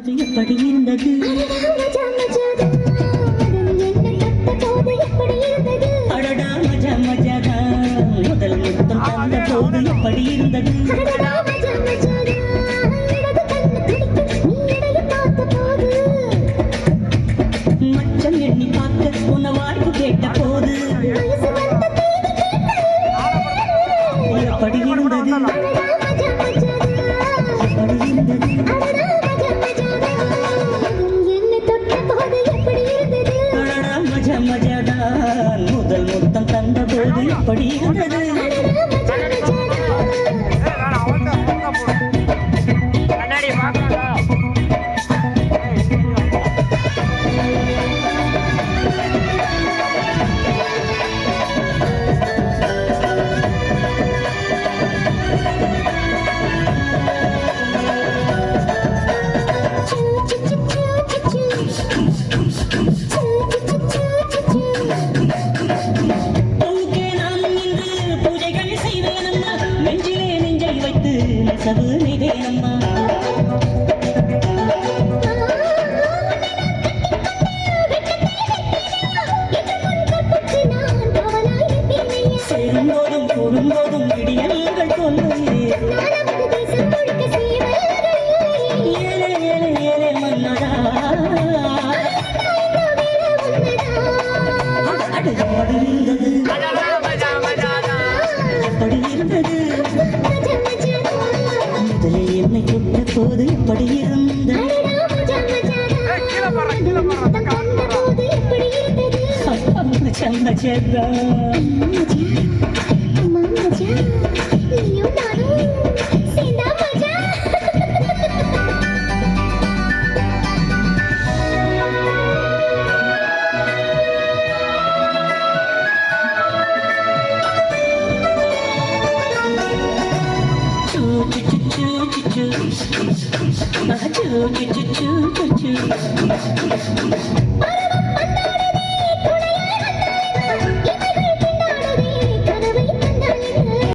எப்படி இருந்தது அடடா மஜா மஜாதா முதல் முத்தம் தந்த போது எப்படி இருந்தது மச்சம் எண்ணி பார்க்க உன்னை வாழ்வு கேட்ட போது எப்படி இருந்தது மஜாதான் முதல் முத்தம் தந்த போது எப்படி இருந்தது நெசவு நிவேனம்மா சேரும்போதும் கூடும்போதும் விடியல்கள் கொள்ளையே ஏலே ஏலே ஏலே மன்னடா எப்படி இருந்தது எப்படி இருந்தது என்னை தொட்ட போது எப்படி இருந்த choo choo choo choo choo choo choo